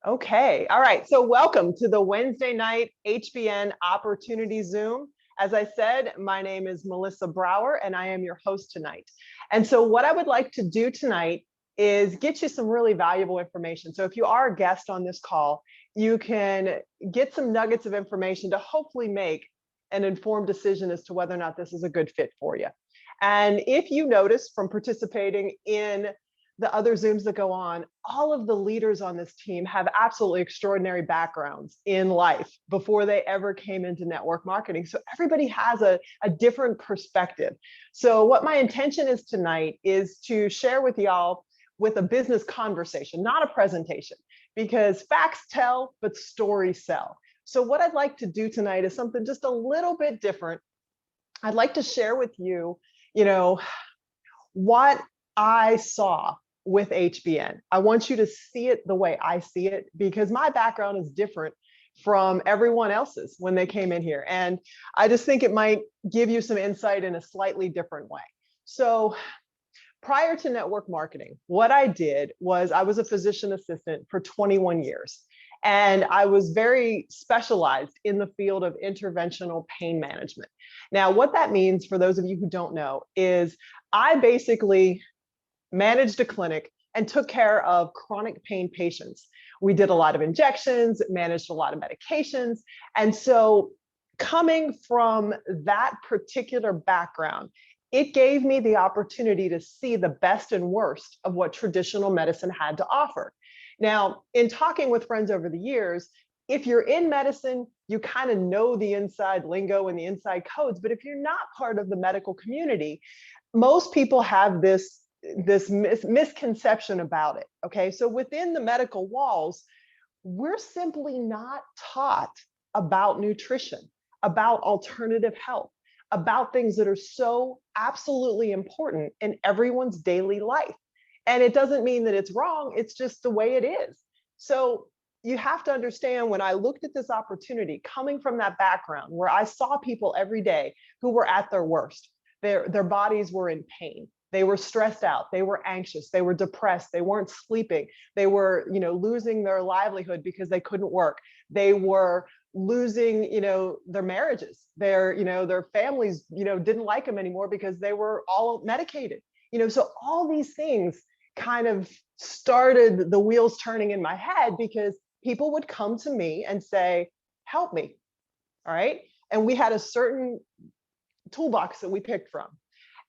Okay. All right. So welcome to the Wednesday night HBN Opportunity Zoom. As I said, my name is Melissa Brower and I am your host tonight. And so what I would like to do tonight is get you some really valuable information. So if you are a guest on this call, you can get some nuggets of information to hopefully make an informed decision as to whether or not this is a good fit for you. And if you notice from participating in the other Zooms that go on, all of the leaders on this team have absolutely extraordinary backgrounds in life before they ever came into network marketing. So everybody has a different perspective. So what my intention is tonight is to share with y'all with a business conversation, not a presentation, because facts tell, but stories sell. So what I'd like to do tonight is something just a little bit different. I'd like to share with you, what I saw with HBN. I want you to see it the way I see it because my background is different from everyone else's when they came in here. And I just think it might give you some insight in a slightly different way. So prior to network marketing, what I did was I was a physician assistant for 21 years. And I was very specialized in the field of interventional pain management. Now, what that means for those of you who don't know is I basically managed a clinic and took care of chronic pain patients. We did a lot of injections, managed a lot of medications. And so coming from that particular background, it gave me the opportunity to see the best and worst of what traditional medicine had to offer. Now, in talking with friends over the years, if you're in medicine, you kind of know the inside lingo and the inside codes. But if you're not part of the medical community, most people have this misconception about it. Okay, so within the medical walls, we're simply not taught about nutrition, about alternative health, about things that are so absolutely important in everyone's daily life. And it doesn't mean that it's wrong, it's just the way it is. So you have to understand, when I looked at this opportunity coming from that background where I saw people every day who were at their worst, their bodies were in pain. They were stressed out, they were anxious, they were depressed, they weren't sleeping, they were, losing their livelihood because they couldn't work. They were losing, their marriages. Their families, didn't like them anymore because they were all medicated. So all these things kind of started the wheels turning in my head because people would come to me and say, help me. All right. And we had a certain toolbox that we picked from.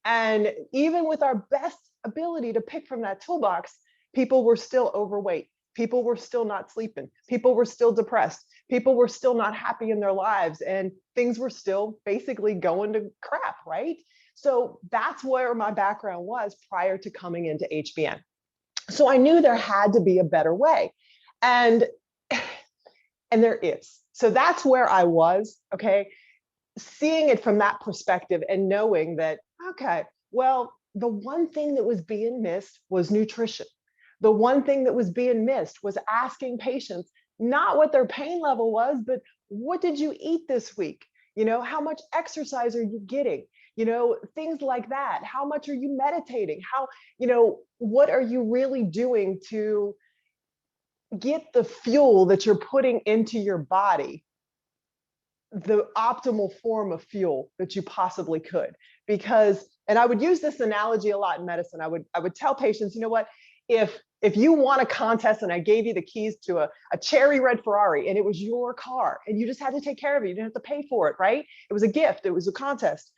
And even with our best ability to pick from that toolbox, people were still overweight. People were still not sleeping. People were still depressed. People were still not happy in their lives. And things were still basically going to crap, right? So that's where my background was prior to coming into HBN. So I knew there had to be a better way. And there is. So that's where I was, okay? Seeing it from that perspective and knowing that, okay, well, the one thing that was being missed was nutrition. The one thing that was being missed was asking patients not what their pain level was, but what did you eat this week? How much exercise are you getting? Things like that. How much are you meditating? What are you really doing to get the fuel that you're putting into your body, the optimal form of fuel that you possibly could? Because, and I would use this analogy a lot in medicine. I would tell patients, you know what, if you won a contest and I gave you the keys to a cherry red Ferrari and it was your car and you just had to take care of it, you didn't have to pay for it, right? It was a gift, it was a contest.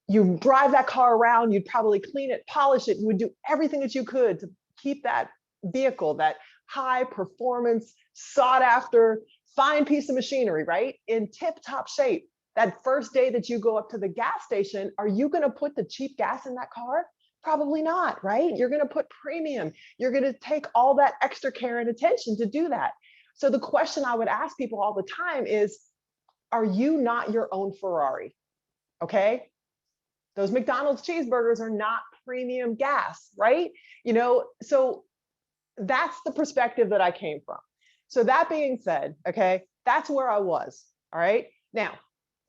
You drive that car around, you'd probably clean it, polish it, you would do everything that you could to keep that vehicle, that high performance, sought after, fine piece of machinery, right, in tip-top shape. That first day that you go up to the gas station, are you going to put the cheap gas in that car? Probably not, right? You're going to put premium. You're going to take all that extra care and attention to do that. So the question I would ask people all the time is, are you not your own Ferrari? Okay? Those McDonald's cheeseburgers are not premium gas, right? So that's the perspective that I came from. So that being said, okay, that's where I was. All right. Now,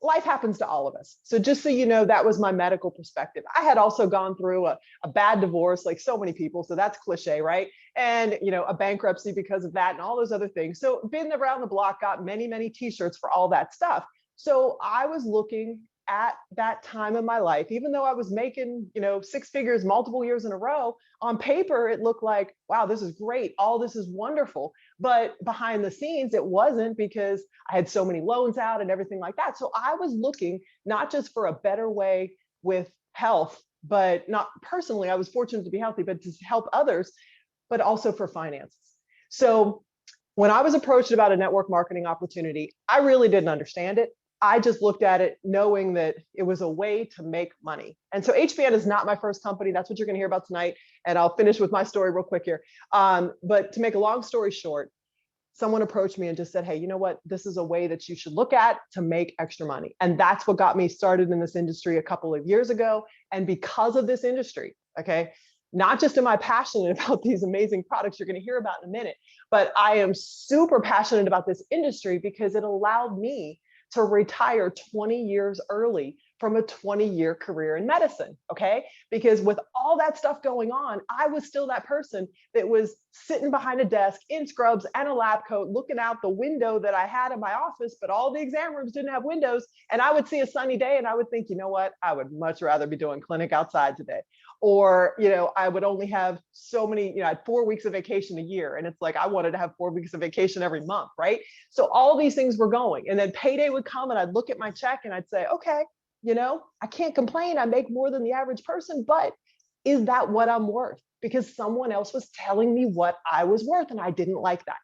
life happens to all of us. So just so you know, that was my medical perspective. I had also gone through a bad divorce, like so many people. So that's cliche, right? And, a bankruptcy because of that and all those other things. So been around the block, got many, many t-shirts for all that stuff. So I was looking at that time in my life, even though I was making, six figures multiple years in a row, on paper, it looked like, wow, this is great. All this is wonderful. But behind the scenes, it wasn't, because I had so many loans out and everything like that. So I was looking not just for a better way with health, but not personally, I was fortunate to be healthy, but to help others, but also for finances. So when I was approached about a network marketing opportunity, I really didn't understand it. I just looked at it knowing that it was a way to make money. And so HBN is not my first company. That's what you're going to hear about tonight. And I'll finish with my story real quick here. But to make a long story short, someone approached me and just said, hey, you know what? This is a way that you should look at to make extra money. And that's what got me started in this industry a couple of years ago. And because of this industry, okay, not just am I passionate about these amazing products you're going to hear about in a minute, but I am super passionate about this industry because it allowed me to retire 20 years early from a 20-year career in medicine, okay? Because with all that stuff going on, I was still that person that was sitting behind a desk in scrubs and a lab coat, looking out the window that I had in my office, but all the exam rooms didn't have windows. And I would see a sunny day and I would think, you know what? I would much rather be doing clinic outside today. Or, I would only have so many, I had 4 weeks of vacation a year. And it's like, I wanted to have 4 weeks of vacation every month, right? So all these things were going. And then payday would come and I'd look at my check and I'd say, okay, I can't complain. I make more than the average person, but is that what I'm worth? Because someone else was telling me what I was worth and I didn't like that.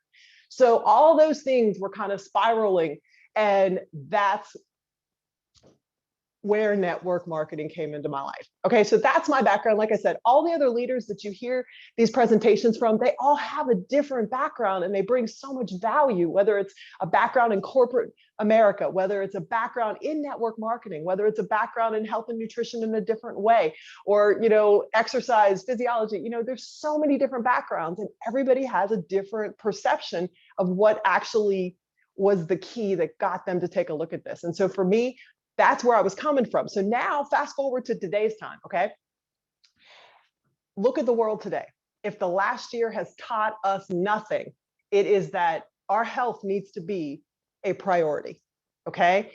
So all those things were kind of spiraling, and that's where network marketing came into my life. Okay, so that's my background. Like I said, all the other leaders that you hear these presentations from, they all have a different background and they bring so much value, whether it's a background in corporate America, whether it's a background in network marketing, whether it's a background in health and nutrition in a different way, or, exercise, physiology, there's so many different backgrounds and everybody has a different perception of what actually was the key that got them to take a look at this. And so for me, that's where I was coming from. So now fast forward to today's time, okay? Look at the world today. If the last year has taught us nothing, it is that our health needs to be a priority, okay?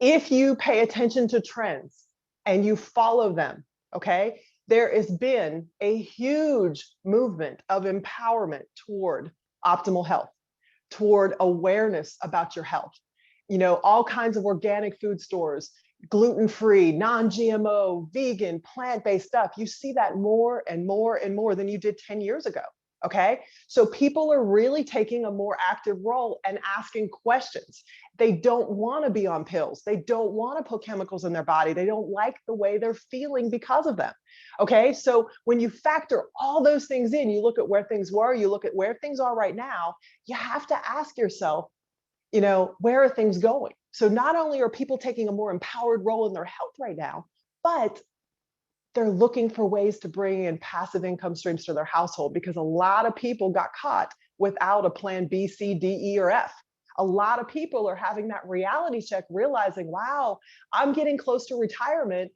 If you pay attention to trends and you follow them, okay, there has been a huge movement of empowerment toward optimal health, toward awareness about your health. All kinds of organic food stores, gluten-free, non-GMO, vegan, plant-based stuff. You see that more and more and more than you did 10 years ago, okay? So people are really taking a more active role and asking questions. They don't want to be on pills. They don't want to put chemicals in their body. They don't like the way they're feeling because of them, okay? So when you factor all those things in, you look at where things were, you look at where things are right now, you have to ask yourself, where are things going? So not only are people taking a more empowered role in their health right now, but they're looking for ways to bring in passive income streams to their household, because a lot of people got caught without a plan B, C, D, E, or F. A lot of people are having that reality check, realizing, wow, I'm getting close to retirement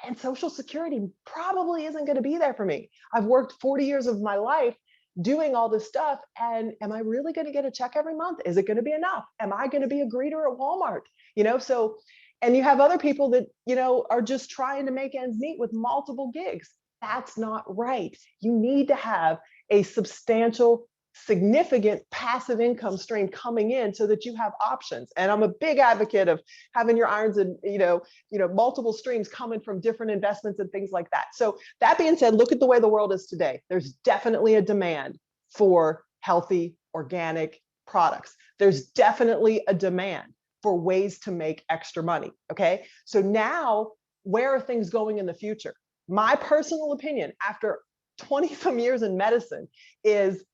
and Social Security probably isn't going to be there for me. I've worked 40 years of my life doing all this stuff. And am I really going to get a check every month? Is it going to be enough? Am I going to be a greeter at Walmart? So, and you have other people that, are just trying to make ends meet with multiple gigs. That's not right. You need to have a substantial, significant passive income stream coming in so that you have options. And I'm a big advocate of having your irons and, multiple streams coming from different investments and things like that. So that being said, look at the way the world is today. There's definitely a demand for healthy, organic products. There's definitely a demand for ways to make extra money, okay? So now, where are things going in the future? My personal opinion, after 20 some years in medicine, is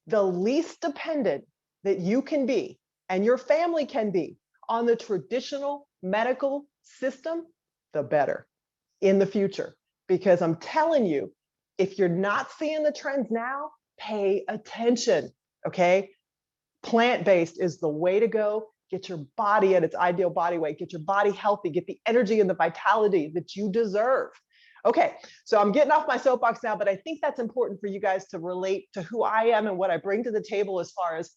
the least dependent that you can be and your family can be on the traditional medical system, the better in the future. Because I'm telling you, if you're not seeing the trends now, pay attention, okay? Plant-based is the way to go. get your body at its ideal body weight, get your body healthy, get the energy and the vitality that you deserve. Okay, so I'm getting off my soapbox now, but I think that's important for you guys to relate to who I am and what I bring to the table as far as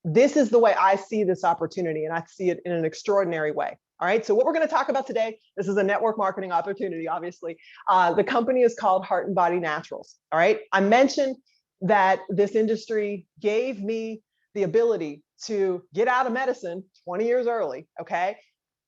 this is the way I see this opportunity, and I see it in an extraordinary way. All right, so what we're going to talk about today, this is a network marketing opportunity, obviously. The company is called Heart and Body Naturals. All right, I mentioned that this industry gave me the ability to get out of medicine 20 years early. Okay,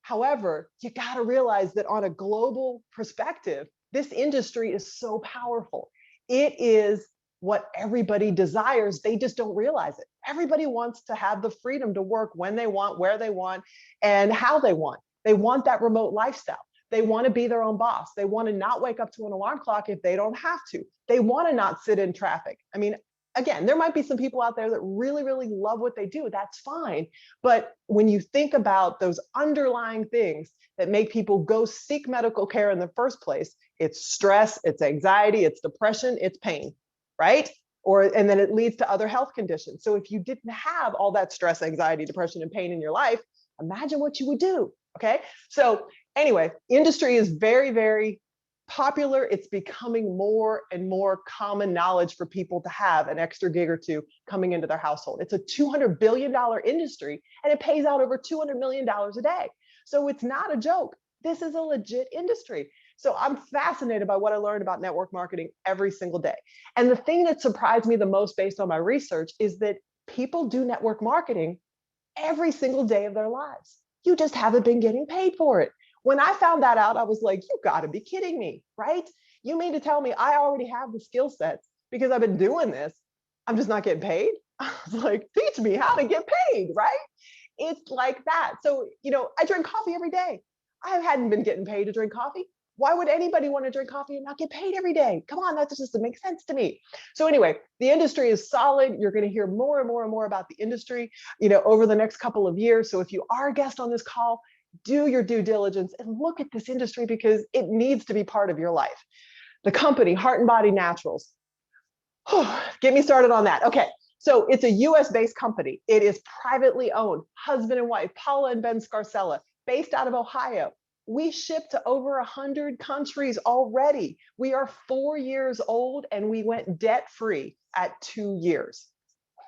however, you got to realize that on a global perspective, this industry is so powerful. It is what everybody desires. They just don't realize it. Everybody wants to have the freedom to work when they want, where they want, and how they want. They want that remote lifestyle. They want to be their own boss. They want to not wake up to an alarm clock if they don't have to. They want to not sit in traffic. I mean, again, there might be some people out there that really, really love what they do. That's fine. But when you think about those underlying things that make people go seek medical care in the first place, it's stress, it's anxiety, it's depression, it's pain, right? And then it leads to other health conditions. So if you didn't have all that stress, anxiety, depression, and pain in your life, imagine what you would do. Okay. So anyway, industry is very, very popular. It's becoming more and more common knowledge for people to have an extra gig or two coming into their household. It's a $200 billion industry, and it pays out over $200 million a day. So it's not a joke. This is a legit industry. So I'm fascinated by what I learned about network marketing every single day. And the thing that surprised me the most based on my research is that people do network marketing every single day of their lives. You just haven't been getting paid for it. When I found that out, I was like, you gotta be kidding me, right? You mean to tell me I already have the skill sets because I've been doing this, I'm just not getting paid? I was like, teach me how to get paid, right? It's like that. So, I drink coffee every day. I hadn't been getting paid to drink coffee. Why would anybody want to drink coffee and not get paid every day? Come on, that just doesn't make sense to me. So anyway, the industry is solid. You're going to hear more and more and more about the industry, over the next couple of years. So if you are a guest on this call, do your due diligence and look at this industry because it needs to be part of your life. The company, Heart and Body Naturals. Get me started on that. Okay. So it's a US-based company. It is privately owned, husband and wife, Paula and Ben Scarcella, based out of Ohio. We ship to over 100 countries already. We are 4 years old and we went debt-free at 2 years.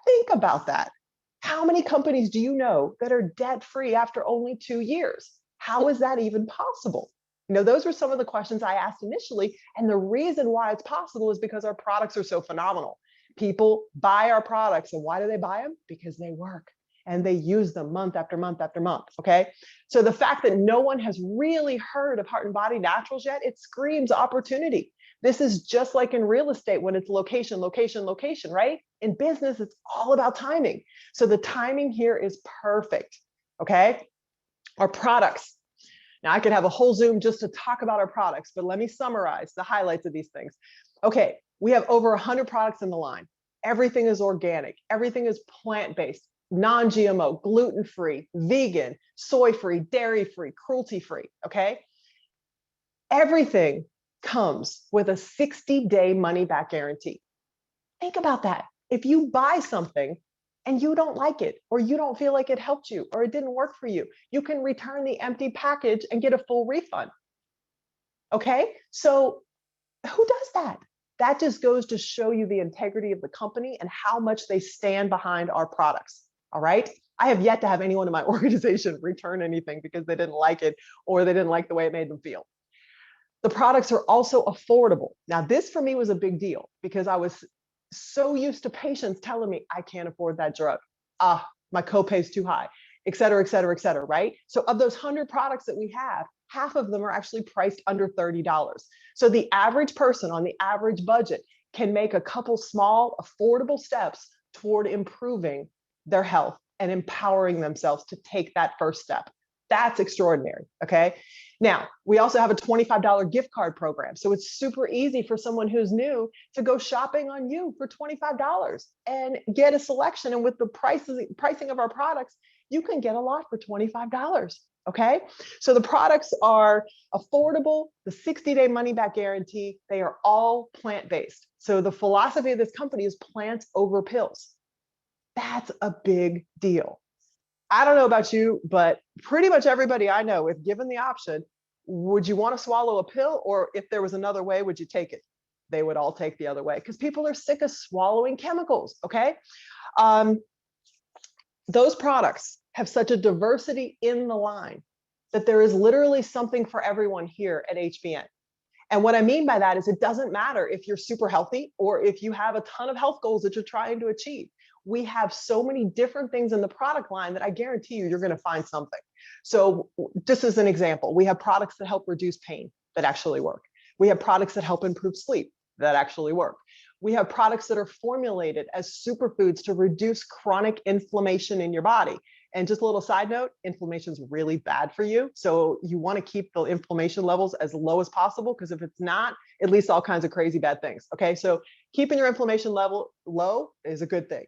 Think about that. How many companies do you know that are debt-free after only 2 years? How is that even possible? Those were some of the questions I asked initially. And the reason why it's possible is because our products are so phenomenal. People buy our products. And why do they buy them? Because they work. And they use them month after month after month, okay? So the fact that no one has really heard of Heart and Body Naturals yet, it screams opportunity. This is just like in real estate when it's location, location, location, right? In business, it's all about timing. So the timing here is perfect, okay? Our products. Now I could have a whole Zoom just to talk about our products, but let me summarize the highlights of these things. Okay, we have over 100 products in the line. Everything is organic. Everything is plant-based. Non-GMO, gluten-free, vegan, soy-free, dairy-free, cruelty-free, okay? Everything comes with a 60-day money-back guarantee. Think about that. If you buy something and you don't like it, or you don't feel like it helped you, or it didn't work for you, you can return the empty package and get a full refund, okay? So who does that? That just goes to show you the integrity of the company and how much they stand behind our products. All right. I have yet to have anyone in my organization return anything because they didn't like it or they didn't like the way it made them feel. The products are also affordable. Now, this for me was a big deal because I was so used to patients telling me, I can't afford that drug. My copay is too high, et cetera, et cetera, et cetera, right? So of those 100 products that we have, half of them are actually priced under $30. So the average person on the average budget can make a couple small, affordable steps toward improving their health and empowering themselves to take that first step. That's extraordinary, okay? Now, we also have a $25 gift card program. So it's super easy for someone who's new to go shopping on you for $25 and get a selection. And with the pricing of our products, you can get a lot for $25, okay? So the products are affordable, the 60-day money-back guarantee, they are all plant-based. So the philosophy of this company is plants over pills. That's a big deal. I don't know about you, but pretty much everybody I know, if given the option, would you want to swallow a pill, or if there was another way, would you take it? They would all take the other way because people are sick of swallowing chemicals. Okay. Um, those products have such a diversity in the line that there is literally something for everyone here at HBN. And what I mean by that is it doesn't matter if you're super healthy or if you have a ton of health goals that you're trying to achieve. We have so many different things in the product line that I guarantee you're going to find something. So just as an example, we have products that help reduce pain that actually work. We have products that help improve sleep that actually work. We have products that are formulated as superfoods to reduce chronic inflammation in your body. And just a little side note, inflammation is really bad for you. So you want to keep the inflammation levels as low as possible, because if it's not, it leads to all kinds of crazy bad things. Okay, so keeping your inflammation level low is a good thing.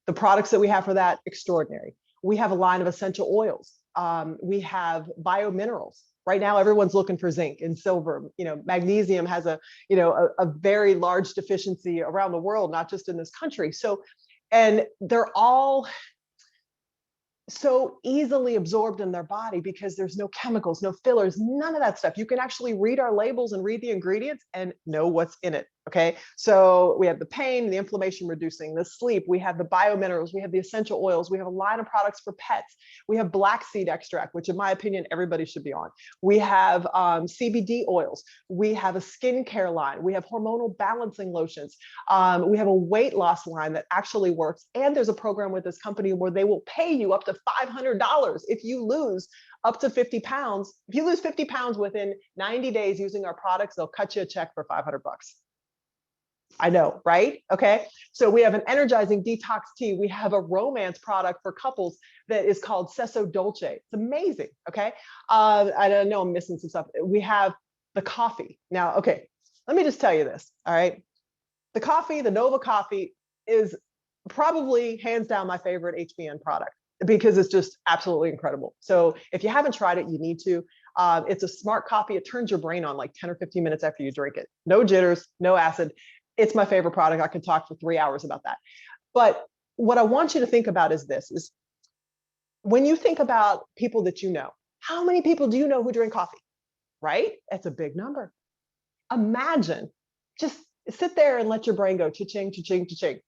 The products that we have for that, extraordinary. We have a line of essential oils. We have biominerals. Right now, everyone's looking for zinc and silver. Magnesium has a very large deficiency around the world, not just in this country. So, and they're all so easily absorbed in their body because there's no chemicals, no fillers, none of that stuff. You can actually read our labels and read the ingredients and know what's in it. Okay. So we have the pain, the inflammation reducing, the sleep, we have the biominerals, we have the essential oils, we have a line of products for pets. We have black seed extract, which in my opinion, everybody should be on. We have CBD oils. We have a skincare line. We have hormonal balancing lotions. We have a weight loss line that actually works. And there's a program with this company where they will pay you up to $500 if you lose up to 50 pounds. If you lose 50 pounds within 90 days using our products, they'll cut you a check for 500 bucks. I know, right? Okay. So we have an energizing detox tea. We have a romance product for couples that is called Sesso Dolce. It's amazing. Okay. I don't know, I'm missing some stuff. We have the coffee. Now, okay, let me just tell you this. All right. The coffee, the Nova coffee, is probably hands down my favorite HBN product because it's just absolutely incredible. So if you haven't tried it, you need to. It's a smart coffee. It turns your brain on like 10 or 15 minutes after you drink it. No jitters, no acid. It's my favorite product. I could talk for 3 hours about that. But what I want you to think about is this, is when you think about people that you know, how many people do you know who drink coffee, right? That's a big number. Imagine, just sit there and let your brain go cha-ching, cha-ching, cha-ching.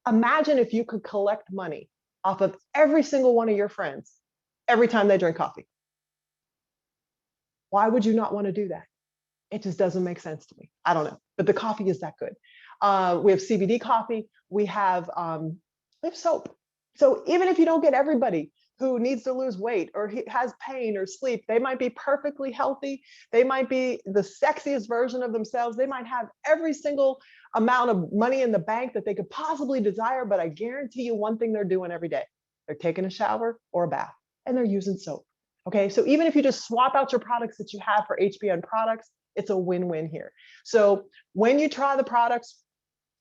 Imagine if you could collect money off of every single one of your friends every time they drink coffee. Why would you not want to do that? It just doesn't make sense to me. I don't know, but the coffee is that good. We have CBD coffee. We have soap. So even if you don't get everybody who needs to lose weight or has pain or sleep, they might be perfectly healthy. They might be the sexiest version of themselves. They might have every single amount of money in the bank that they could possibly desire. But I guarantee you one thing they're doing every day. They're taking a shower or a bath and they're using soap. Okay, so even if you just swap out your products that you have for HBN products, it's a win-win here. So when you try the products,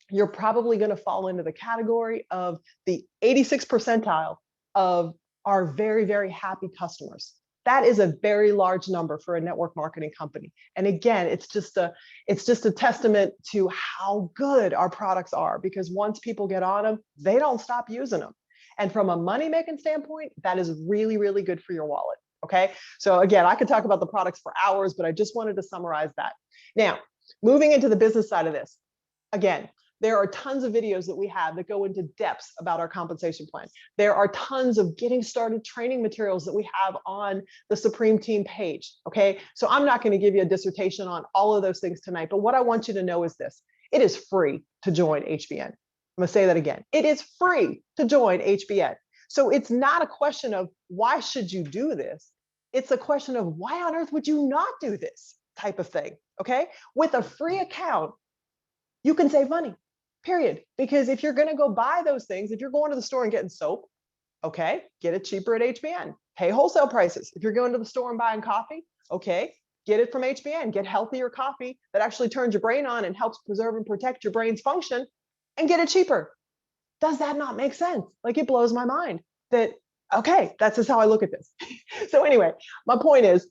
you're probably going to fall into the category of the 86th percentile of our very, very happy customers. That is a very large number for a network marketing company. And again, it's just a testament to how good our products are, because once people get on them, they don't stop using them. And from a money-making standpoint, that is really, really good for your wallet. Okay. So again, I could talk about the products for hours, but I just wanted to summarize that. Now, moving into the business side of this, again, there are tons of videos that we have that go into depths about our compensation plan. There are tons of getting started training materials that we have on the Supreme Team page. Okay. So I'm not going to give you a dissertation on all of those things tonight, but what I want you to know is this: it is free to join HBN. I'm going to say that again. It is free to join HBN. So it's not a question of why should you do this? It's a question of why on earth would you not do this type of thing, okay? With a free account, you can save money, period. Because if you're gonna go buy those things, if you're going to the store and getting soap, okay, get it cheaper at HBN, pay wholesale prices. If you're going to the store and buying coffee, okay, get it from HBN, get healthier coffee that actually turns your brain on and helps preserve and protect your brain's function, and get it cheaper. Does that not make sense? Like, it blows my mind that, okay, that's just how I look at this. So anyway, my point is,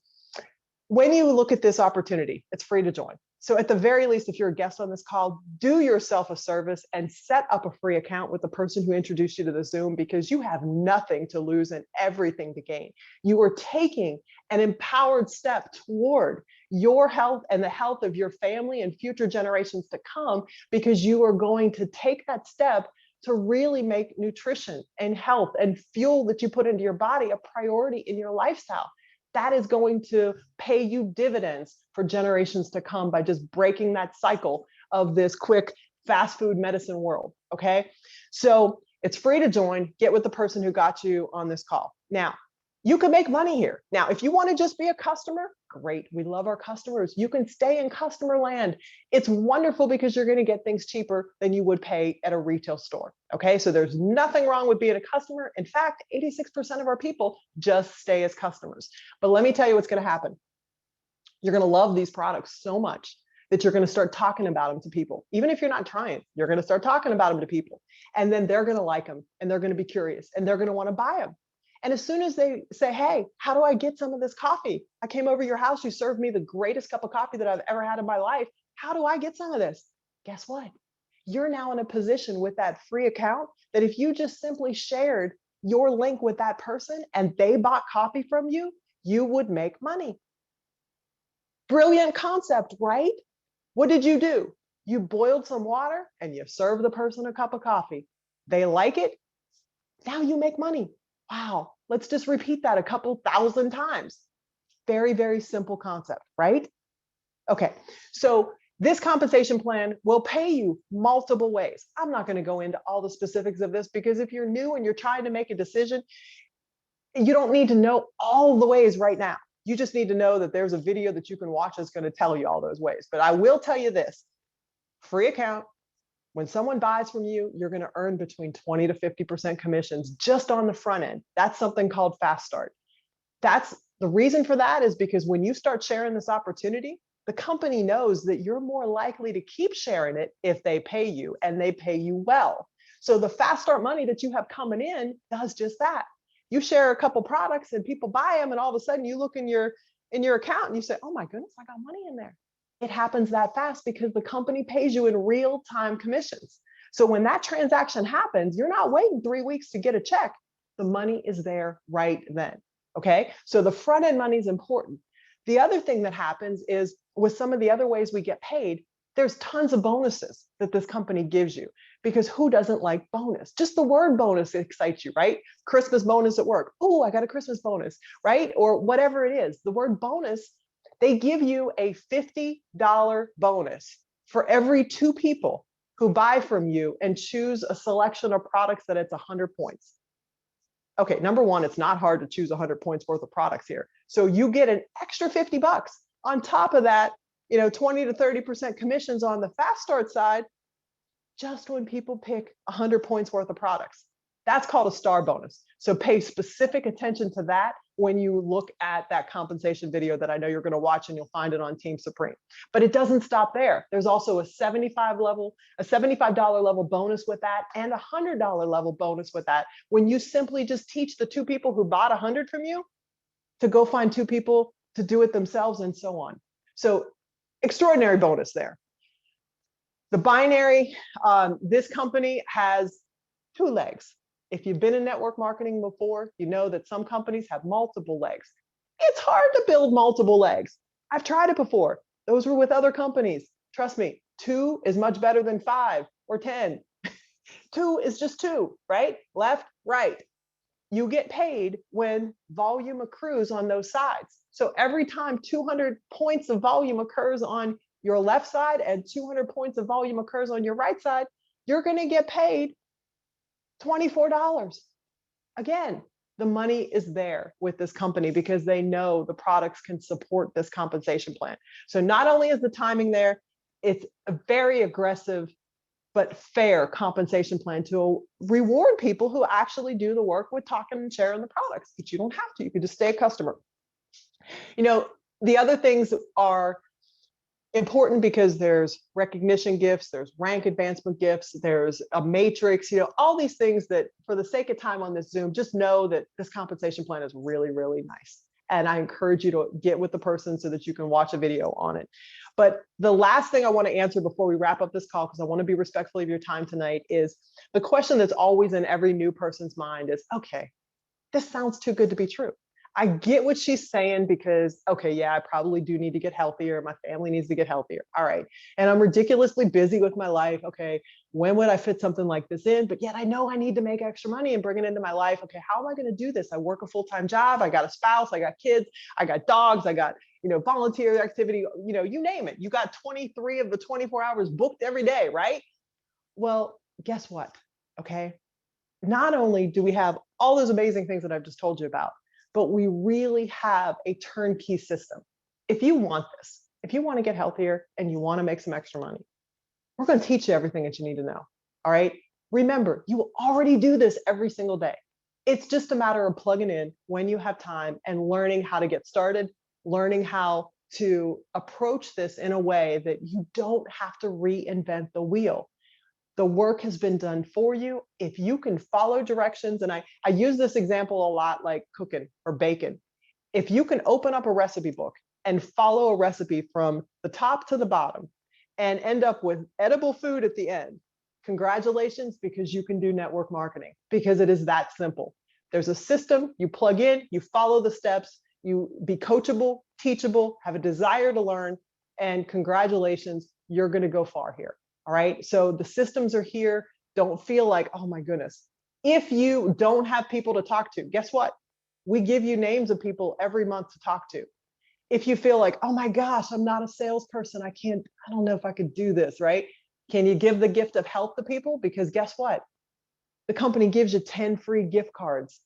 when you look at this opportunity, it's free to join. So at the very least, if you're a guest on this call, do yourself a service and set up a free account with the person who introduced you to the Zoom, because you have nothing to lose and everything to gain. You are taking an empowered step toward your health and the health of your family and future generations to come, because you are going to take that step to really make nutrition and health and fuel that you put into your body a priority in your lifestyle. That is going to pay you dividends for generations to come by just breaking that cycle of this quick fast food medicine world. Okay. So it's free to join. Get with the person who got you on this call. Now, you can make money here. Now, if you want to just be a customer, great. We love our customers. You can stay in customer land. It's wonderful because you're going to get things cheaper than you would pay at a retail store. Okay, so there's nothing wrong with being a customer. In fact, 86% of our people just stay as customers. But let me tell you what's going to happen. You're going to love these products so much that you're going to start talking about them to people. Even if you're not trying, you're going to start talking about them to people. And then they're going to like them, and they're going to be curious, and they're going to want to buy them. And as soon as they say, hey, how do I get some of this coffee? I came over to your house. You served me the greatest cup of coffee that I've ever had in my life. How do I get some of this? Guess what? You're now in a position with that free account that if you just simply shared your link with that person and they bought coffee from you, you would make money. Brilliant concept, right? What did you do? You boiled some water and you served the person a cup of coffee. They like it. Now you make money. Wow, let's just repeat that a couple thousand times. Very, very simple concept, right? Okay, so this compensation plan will pay you multiple ways. I'm not going to go into all the specifics of this, because if you're new and you're trying to make a decision, you don't need to know all the ways right now. You just need to know that there's a video that you can watch that's going to tell you all those ways. But I will tell you this, free account. When someone buys from you, you're going to earn between 20 to 50% commissions just on the front end. That's something called Fast Start. That's the reason for that, is because when you start sharing this opportunity, the company knows that you're more likely to keep sharing it if they pay you, and they pay you well. So the Fast Start money that you have coming in does just that. You share a couple products and people buy them, and all of a sudden you look in your account and you say, oh my goodness, I got money in there. It happens that fast because the company pays you in real-time commissions. So when that transaction happens, you're not waiting 3 weeks to get a check. The money is there right then. Okay, so the front end money is important. The other thing that happens is, with some of the other ways we get paid, there's tons of bonuses that this company gives you, because who doesn't like bonus? Just the word bonus excites you, right? Christmas bonus at work. Oh, I got a Christmas bonus, right? Or whatever it is. The word bonus, they give you a $50 bonus for every 2 people who buy from you and choose a selection of products that it's 100 points. Okay, number one, it's not hard to choose 100 points worth of products here. So you get an extra $50 on top of that, 20 to 30% commissions on the Fast Start side, just when people pick 100 points worth of products. That's called a star bonus. So pay specific attention to that when you look at that compensation video that I know you're going to watch, and you'll find it on Team Supreme. But it doesn't stop there. There's also a $75 level bonus with that, and a $100 level bonus with that, when you simply just teach the 2 people who bought 100 from you to go find 2 people to do it themselves, and so on. So extraordinary bonus there. The binary, this company has 2 legs. If you've been in network marketing before, you know that some companies have multiple legs. It's hard to build multiple legs. I've tried it before. Those were with other companies. Trust me, 2 is much better than 5 or 10. 2 is just 2, right? Left, right. You get paid when volume accrues on those sides. So every time 200 points of volume occurs on your left side and 200 points of volume occurs on your right side, you're going to get paid $24. Again, the money is there with this company because they know the products can support this compensation plan. So not only is the timing there, it's a very aggressive but fair compensation plan to reward people who actually do the work with talking and sharing the products. But you don't have to. You can just stay a customer. The other things are important because there's recognition gifts, there's rank advancement gifts, there's a matrix, all these things that, for the sake of time on this Zoom, just know that this compensation plan is really, really nice. And I encourage you to get with the person so that you can watch a video on it. But the last thing I want to answer before we wrap up this call, because I want to be respectful of your time tonight, is the question that's always in every new person's mind is, okay, this sounds too good to be true. I get what she's saying because, okay, yeah, I probably do need to get healthier. My family needs to get healthier. All right. And I'm ridiculously busy with my life. Okay. When would I fit something like this in? But yet I know I need to make extra money and bring it into my life. Okay. How am I going to do this? I work a full-time job. I got a spouse. I got kids. I got dogs. I got, volunteer activity, you name it. You got 23 of the 24 hours booked every day, right? Well, guess what? Okay. Not only do we have all those amazing things that I've just told you about, but we really have a turnkey system. If you want this, if you want to get healthier and you want to make some extra money, we're going to teach you everything that you need to know. All right. Remember, you already do this every single day. It's just a matter of plugging in when you have time and learning how to get started, learning how to approach this in a way that you don't have to reinvent the wheel. The work has been done for you. If you can follow directions, and I use this example a lot, like cooking or baking. If you can open up a recipe book and follow a recipe from the top to the bottom and end up with edible food at the end, congratulations, because you can do network marketing, because it is that simple. There's a system, you plug in, you follow the steps, you be coachable, teachable, have a desire to learn, and congratulations, you're going to go far here. All right. So the systems are here. Don't feel like, oh my goodness. If you don't have people to talk to, guess what? We give you names of people every month to talk to. If you feel like, oh my gosh, I'm not a salesperson. I don't know if I could do this, right? Can you give the gift of health to people? Because guess what? The company gives you 10 free gift cards,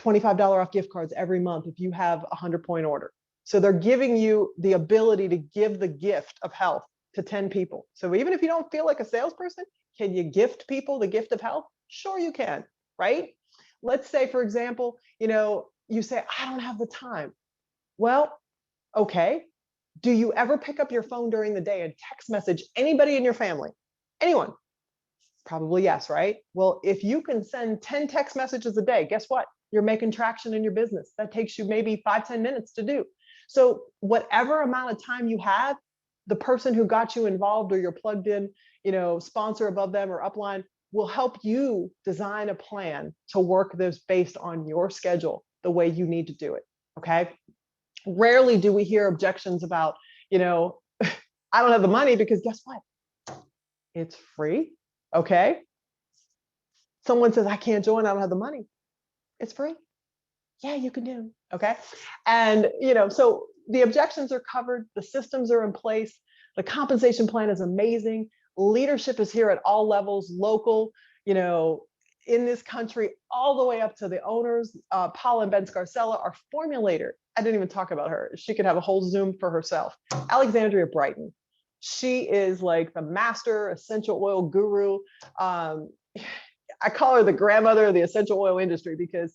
$25 off gift cards every month if you have a 100-point order. So they're giving you the ability to give the gift of health to 10 people. So even if you don't feel like a salesperson, can you gift people the gift of health? Sure you can, right? Let's say, for example, you say, I don't have the time. Well, okay. Do you ever pick up your phone during the day and text message anybody in your family? Anyone? Probably yes, right? Well, if you can send 10 text messages a day, guess what? You're making traction in your business. That takes you maybe 5-10 minutes to do. So whatever amount of time you have, the person who got you involved or you're plugged in, sponsor above them or upline will help you design a plan to work this based on your schedule, the way you need to do it. Okay. Rarely do we hear objections about, I don't have the money, because guess what? It's free. Okay. Someone says, I can't join, I don't have the money. It's free. Yeah, you can do. Okay. And, so the objections are covered. The systems are in place. The compensation plan is amazing. Leadership is here at all levels, local, in this country, all the way up to the owners. Paula and Ben Scarcella, our formulator. I didn't even talk about her. She could have a whole Zoom for herself. Alexandria Brighton. She is like the master essential oil guru. I call her the grandmother of the essential oil industry, because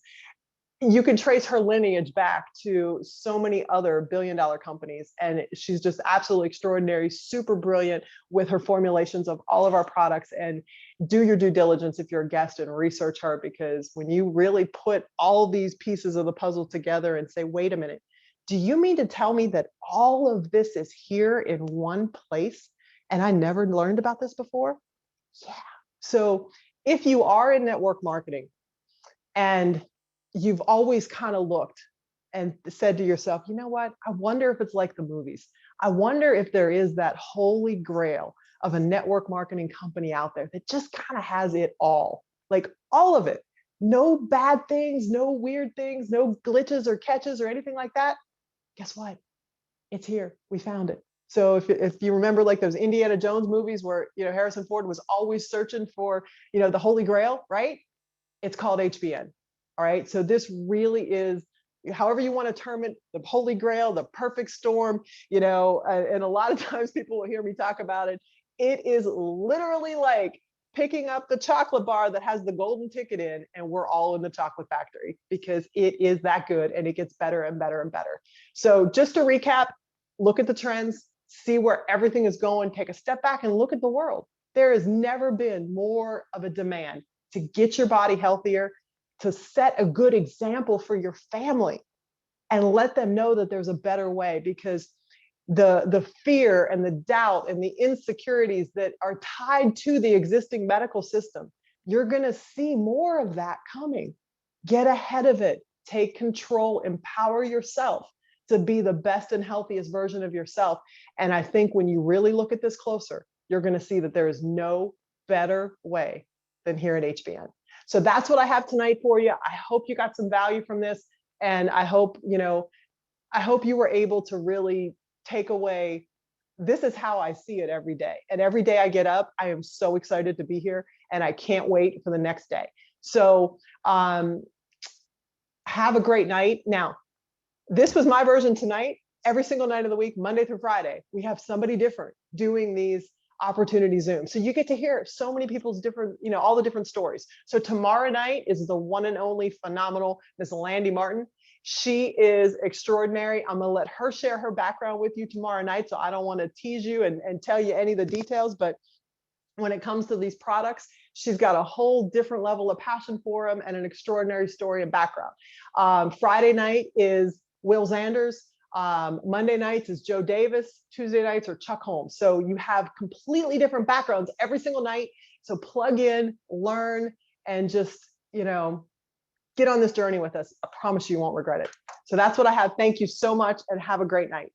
you can trace her lineage back to so many other billion-dollar companies. And she's just absolutely extraordinary, super brilliant with her formulations of all of our products. And do your due diligence if you're a guest and research her, because when you really put all these pieces of the puzzle together and say, wait a minute, do you mean to tell me that all of this is here in one place and I never learned about this before? Yeah. So if you are in network marketing and you've always kind of looked and said to yourself, you know what? I wonder if it's like the movies. I wonder if there is that holy grail of a network marketing company out there that just kind of has it all, like all of it. No bad things, no weird things, no glitches or catches or anything like that. Guess what? It's here. We found it. So if you remember, like those Indiana Jones movies where, Harrison Ford was always searching for, the holy grail, right? It's called HBN. All right. So this really is, however you want to term it, the holy grail, the perfect storm, and a lot of times people will hear me talk about it. It is literally like picking up the chocolate bar that has the golden ticket in, and we're all in the chocolate factory, because it is that good and it gets better and better and better. So just to recap, look at the trends, see where everything is going, take a step back and look at the world. There has never been more of a demand to get your body healthier, to set a good example for your family. and let them know that there's a better way, because the fear and the doubt and the insecurities that are tied to the existing medical system, you're going to see more of that coming. Get ahead of it, take control, empower yourself to be the best and healthiest version of yourself. And I think when you really look at this closer, you're going to see that there is no better way than here at HBN. So that's what I have tonight for you. I hope you got some value from this. And I hope you were able to really take away, this is how I see it every day. And every day I get up, I am so excited to be here and I can't wait for the next day. So have a great night. Now, this was my version tonight. Every single night of the week, Monday through Friday, we have somebody different doing these opportunity Zoom. So you get to hear so many people's different, all the different stories. So tomorrow night is the one and only phenomenal Miss Landy Martin. She is extraordinary. I'm gonna let her share her background with you tomorrow night. So I don't want to tease you and tell you any of the details, but when it comes to these products, she's got a whole different level of passion for them and an extraordinary story and background. Friday night is Will Zanders. Monday nights is Joe Davis. Tuesday nights are Chuck Holmes. So you have completely different backgrounds every single night. So plug in, learn, and just, get on this journey with us. I promise you won't regret it. So that's what I have. Thank you so much and have a great night.